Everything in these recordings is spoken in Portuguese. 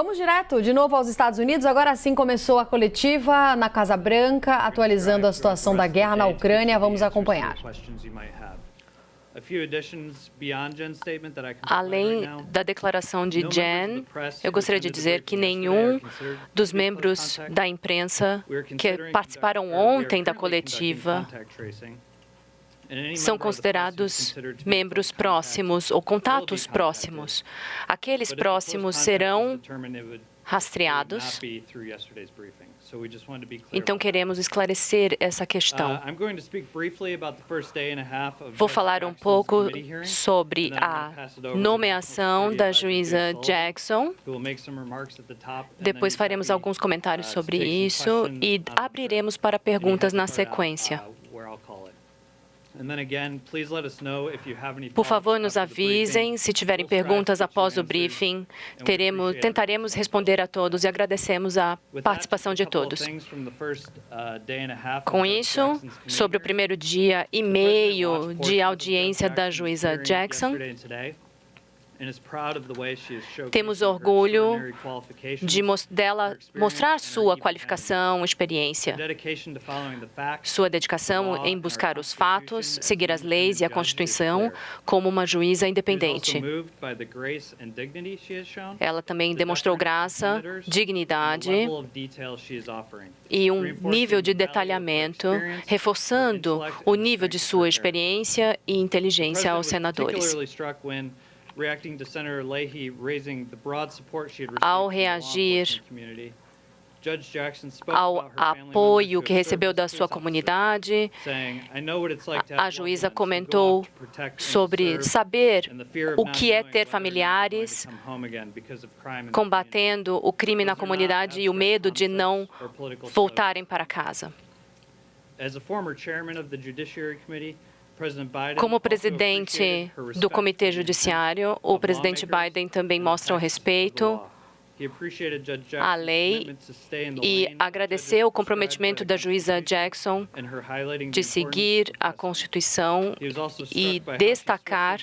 Vamos direto de novo aos Estados Unidos. Agora sim começou a coletiva na Casa Branca, atualizando a situação da guerra na Ucrânia. Vamos acompanhar. Além da declaração de Jen, eu gostaria de dizer que nenhum dos membros da imprensa que participaram ontem da coletiva são considerados membros próximos ou contatos próximos. Aqueles próximos serão rastreados. Então, queremos esclarecer essa questão. Vou falar um pouco sobre a nomeação da juíza Jackson. Depois faremos alguns comentários sobre isso e abriremos para perguntas na sequência. Por favor, nos avisem se tiverem perguntas após o briefing. Tentaremos responder a todos e agradecemos a participação de todos. Com isso, sobre o primeiro dia e meio de audiência da juíza Jackson, temos orgulho dela mostrar sua qualificação, experiência, sua dedicação em buscar os fatos, seguir as leis e a Constituição como uma juíza independente. Ela também demonstrou graça, dignidade e um nível de detalhamento, reforçando o nível de sua experiência e inteligência aos senadores. Ao reagir ao apoio que recebeu da sua comunidade, a juíza comentou sobre saber o que é ter familiares combatendo o crime na comunidade e o medo de não voltarem para casa. Como presidente do Comitê Judiciário, o presidente Biden também mostra o respeito à lei e agradeceu o comprometimento da juíza Jackson de seguir a Constituição e destacar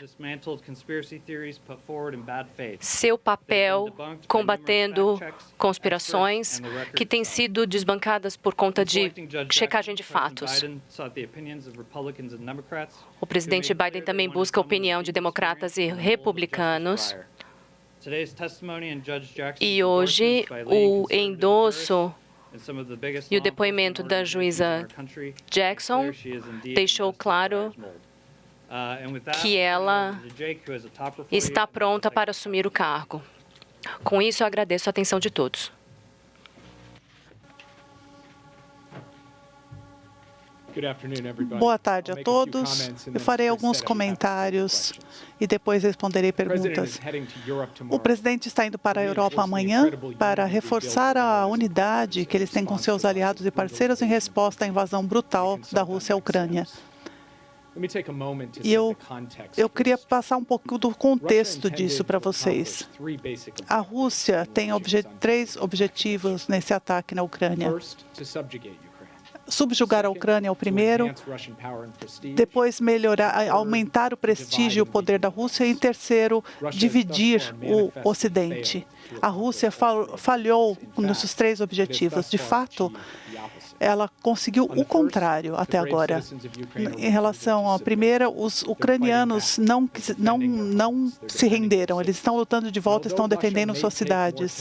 seu papel combatendo conspirações que têm sido desbancadas por conta de checagem de fatos. O presidente Biden também busca a opinião de democratas e republicanos. E hoje, o endosso e o depoimento da juíza Jackson deixou claro que ela está pronta para assumir o cargo. Com isso, eu agradeço a atenção de todos. Boa tarde a todos. Eu farei alguns comentários e depois responderei perguntas. O presidente está indo para a Europa amanhã para reforçar a unidade que eles têm com seus aliados e parceiros em resposta à invasão brutal da Rússia à Ucrânia. E eu queria passar um pouco do contexto disso para vocês. A Rússia tem três objetivos nesse ataque na Ucrânia. Subjugar a Ucrânia é o primeiro, depois aumentar o prestígio e o poder da Rússia e, em terceiro, dividir o Ocidente. A Rússia falhou nesses três objetivos. De fato, ela conseguiu o contrário até agora. Em relação à primeira, os ucranianos não se renderam. Eles estão lutando de volta, estão defendendo suas cidades.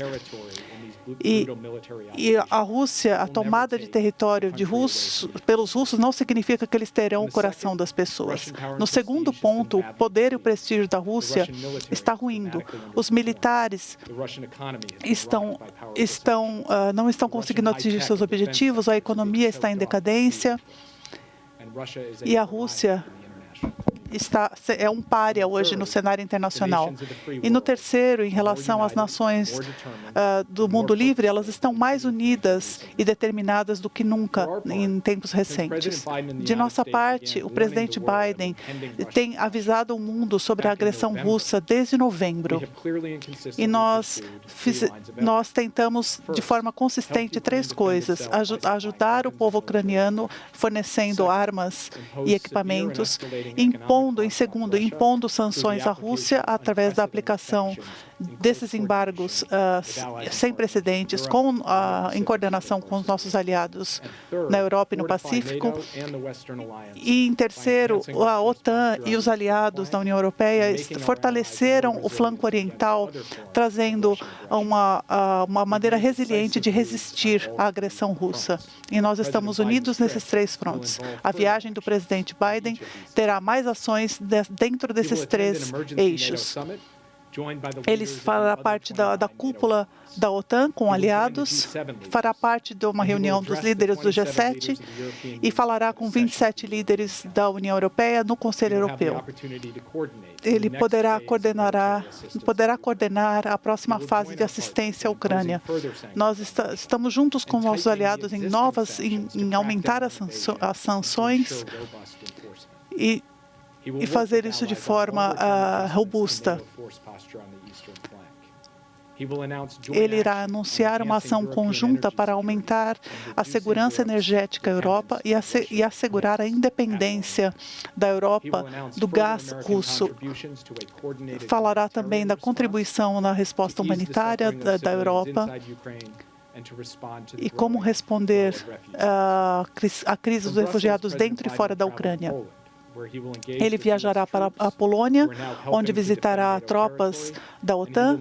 E a Rússia, a tomada de território pelos russos não significa que eles terão o coração das pessoas. No segundo ponto, o poder e o prestígio da Rússia está ruindo. Os militares não estão conseguindo atingir seus objetivos, a economia está em decadência e a Rússia é um pária hoje no cenário internacional. E no terceiro, em relação às nações do mundo livre, elas estão mais unidas e determinadas do que nunca em tempos recentes. De nossa parte, o presidente Biden tem avisado o mundo sobre a agressão russa desde novembro. E nós tentamos, de forma consistente, três coisas. Ajudar o povo ucraniano fornecendo armas e equipamentos, impondo sanções à Rússia através da aplicação desses embargos sem precedentes, em coordenação com os nossos aliados na Europa e no Pacífico. E, em terceiro, a OTAN e os aliados da União Europeia fortaleceram o flanco oriental, trazendo uma maneira resiliente de resistir à agressão russa. E nós estamos unidos nesses três frontes. A viagem do presidente Biden terá mais ações dentro desses três eixos. Ele fará parte da cúpula da OTAN com aliados, fará parte de uma reunião dos líderes do G7 e falará com 27 líderes da União Europeia no Conselho Europeu. Ele poderá coordenar a próxima fase de assistência à Ucrânia. Nós estamos juntos com nossos aliados em aumentar as sanções e fazer isso de forma robusta. Ele irá anunciar uma ação conjunta para aumentar a segurança energética da Europa e assegurar a independência da Europa do gás russo. Falará também da contribuição na resposta humanitária da Europa e como responder à crise dos refugiados dentro e fora da Ucrânia. Ele viajará para a Polônia, onde visitará tropas da OTAN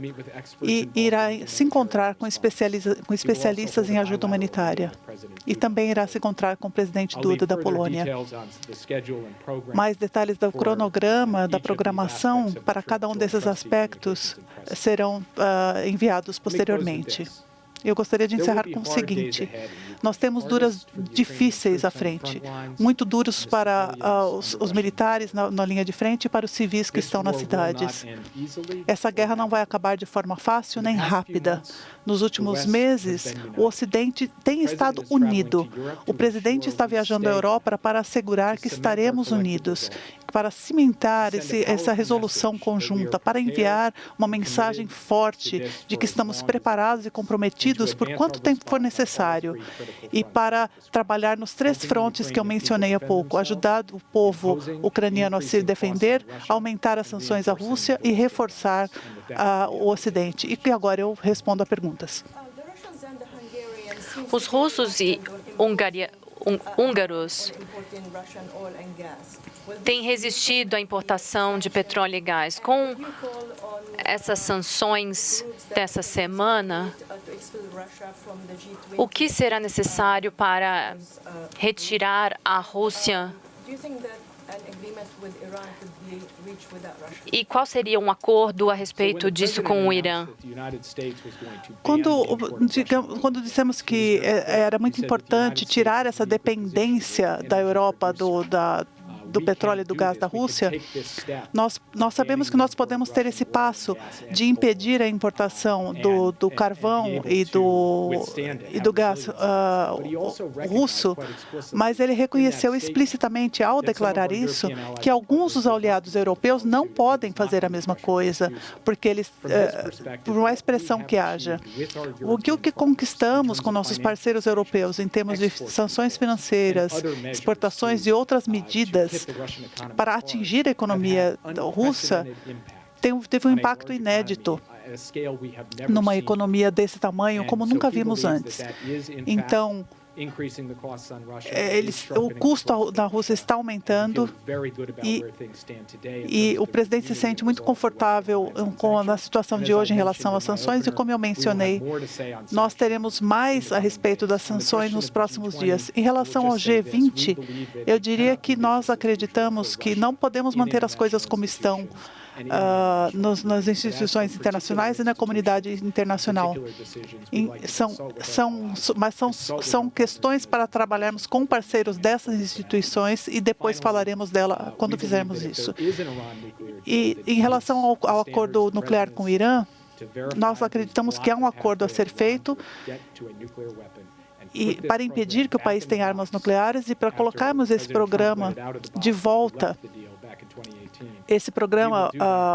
e irá se encontrar com especialistas em ajuda humanitária. E também irá se encontrar com o presidente Duda da Polônia. Mais detalhes do cronograma, da programação para cada um desses aspectos serão enviados posteriormente. Eu gostaria de encerrar com o seguinte. Nós temos duras difíceis à frente, muito duros para os militares na linha de frente e para os civis que estão nas cidades. Essa guerra não vai acabar de forma fácil nem rápida. Nos últimos meses, o Ocidente tem estado unido. O presidente está viajando à Europa para assegurar que estaremos unidos, para cimentar essa resolução conjunta, para enviar uma mensagem forte de que estamos preparados e comprometidos por quanto tempo for necessário e para trabalhar nos três frontes que eu mencionei há pouco, ajudar o povo ucraniano a se defender, aumentar as sanções à Rússia e reforçar o Ocidente. E agora eu respondo a perguntas. Os russos e húngaros têm resistido à importação de petróleo e gás. Com essas sanções dessa semana, o que será necessário para retirar a Rússia? E qual seria um acordo a respeito disso com o Irã? Quando dissemos que era muito importante tirar essa dependência da Europa do petróleo e do gás da Rússia, nós sabemos que nós podemos ter esse passo de impedir a importação do carvão e do gás russo, mas ele reconheceu explicitamente, ao declarar isso, que alguns dos aliados europeus não podem fazer a mesma coisa, porque eles, por mais pressão que haja. O que conquistamos com nossos parceiros europeus em termos de sanções financeiras, exportações e outras medidas para atingir a economia russa teve um impacto inédito numa economia desse tamanho, como nunca vimos antes. Então, o custo da Rússia está aumentando e o presidente se sente muito confortável com a situação de hoje em relação às sanções e, como eu mencionei, nós teremos mais a respeito das sanções nos próximos dias. Em relação ao G20, eu diria que nós acreditamos que não podemos manter as coisas como estão nas instituições internacionais e na comunidade internacional. Mas são questões para trabalharmos com parceiros dessas instituições e depois falaremos dela quando fizermos isso. E em relação ao acordo nuclear com o Irã, nós acreditamos que há um acordo a ser feito para impedir que o país tenha armas nucleares e para colocarmos esse programa de volta. Esse programa,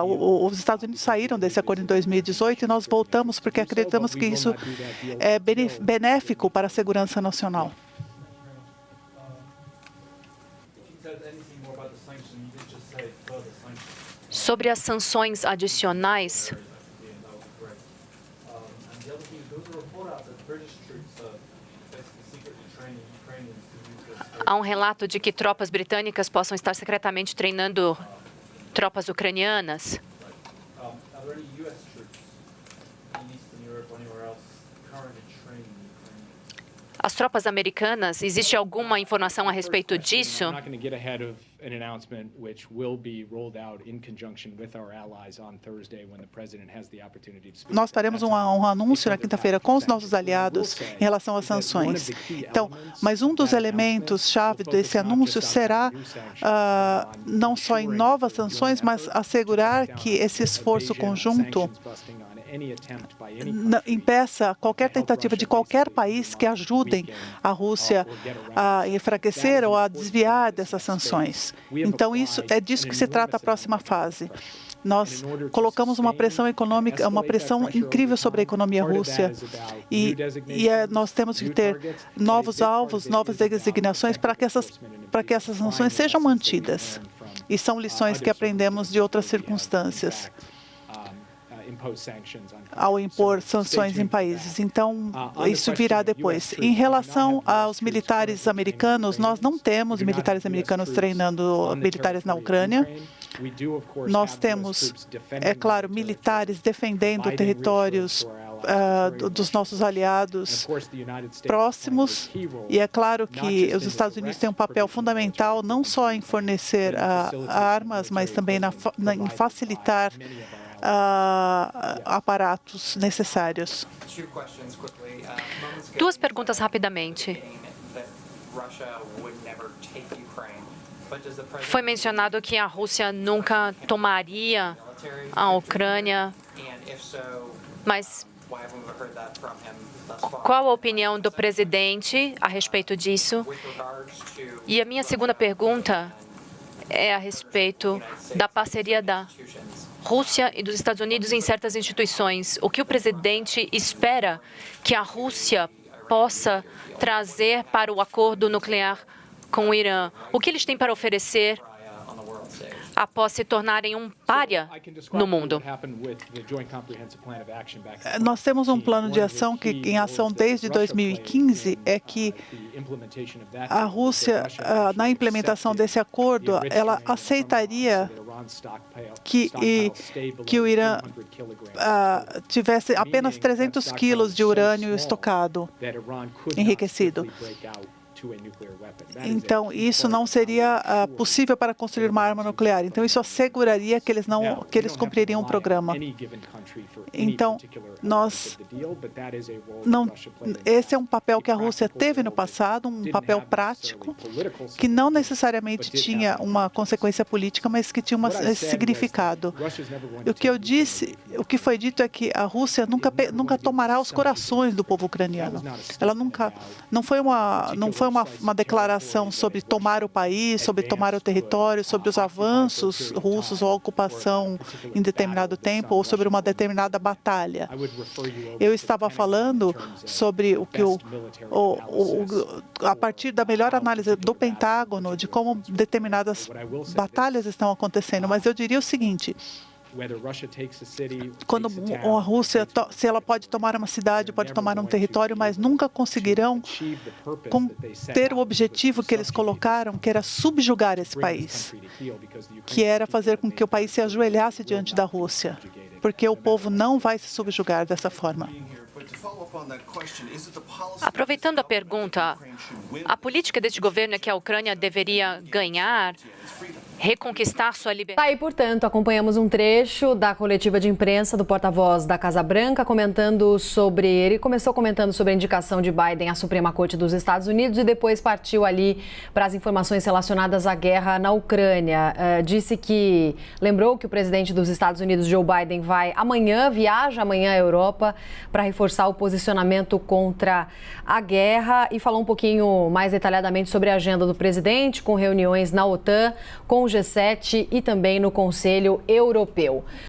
os Estados Unidos saíram desse acordo em 2018 e nós voltamos porque acreditamos que isso é benéfico para a segurança nacional. Sobre as sanções adicionais, Há um relato de que tropas britânicas possam estar secretamente treinando tropas ucranianas. As tropas americanas, existe alguma informação a respeito disso? Nós faremos um anúncio na quinta-feira com os nossos aliados em relação às sanções. Então, mas um dos elementos-chave desse anúncio será não só em novas sanções, mas assegurar que esse esforço conjunto impeça qualquer tentativa de qualquer país que ajudem a Rússia a enfraquecer ou a desviar dessas sanções. Então, isso é disso que se trata a próxima fase. Nós colocamos uma pressão econômica, uma pressão incrível sobre a economia russa e nós temos que ter novos alvos, novas designações para que essas sanções sejam mantidas. E são lições que aprendemos de outras circunstâncias ao impor sanções em países. Então, isso virá depois. Em relação aos militares americanos, nós não temos militares americanos treinando militares na Ucrânia. Nós temos, é claro, militares defendendo territórios dos nossos aliados próximos, e é claro que os Estados Unidos têm um papel fundamental não só em fornecer armas, mas também em facilitar aparatos necessários. Duas perguntas rapidamente. Foi mencionado que a Rússia nunca tomaria a Ucrânia, mas qual a opinião do presidente a respeito disso? E a minha segunda pergunta é a respeito da parceria da Rússia e dos Estados Unidos em certas instituições. O que o presidente espera que a Rússia possa trazer para o acordo nuclear com o Irã? O que eles têm para oferecer após se tornarem um pária no mundo? Nós temos um plano de ação que, em ação desde 2015, é que a Rússia, na implementação desse acordo, ela aceitaria que o Irã tivesse apenas 300 quilos de urânio estocado, enriquecido. Então, isso não seria possível para construir uma arma nuclear. Então, isso asseguraria que eles cumpririam o programa. Então, esse é um papel que a Rússia teve no passado, um papel prático, que não necessariamente tinha uma consequência política, mas que tinha esse significado. E o que foi dito é que a Rússia nunca tomará os corações do povo ucraniano. Ela não foi uma declaração sobre tomar o país, sobre tomar o território, sobre os avanços russos ou a ocupação em determinado tempo ou sobre uma determinada batalha. Eu estava falando sobre a partir da melhor análise do Pentágono, de como determinadas batalhas estão acontecendo, mas eu diria o seguinte: quando a Rússia, se ela pode tomar uma cidade, pode tomar um território, mas nunca conseguirão ter o objetivo que eles colocaram, que era subjugar esse país, que era fazer com que o país se ajoelhasse diante da Rússia, porque o povo não vai se subjugar dessa forma. Aproveitando a pergunta, a política deste governo é que a Ucrânia deveria ganhar, reconquistar sua liberdade. Tá aí, portanto, acompanhamos um trecho da coletiva de imprensa do porta-voz da Casa Branca ele começou comentando sobre a indicação de Biden à Suprema Corte dos Estados Unidos e depois partiu ali para as informações relacionadas à guerra na Ucrânia. Lembrou que o presidente dos Estados Unidos, Joe Biden, viaja amanhã à Europa para reforçar o posicionamento contra a guerra e falou um pouquinho mais detalhadamente sobre a agenda do presidente, com reuniões na OTAN, com o G7 e também no Conselho Europeu.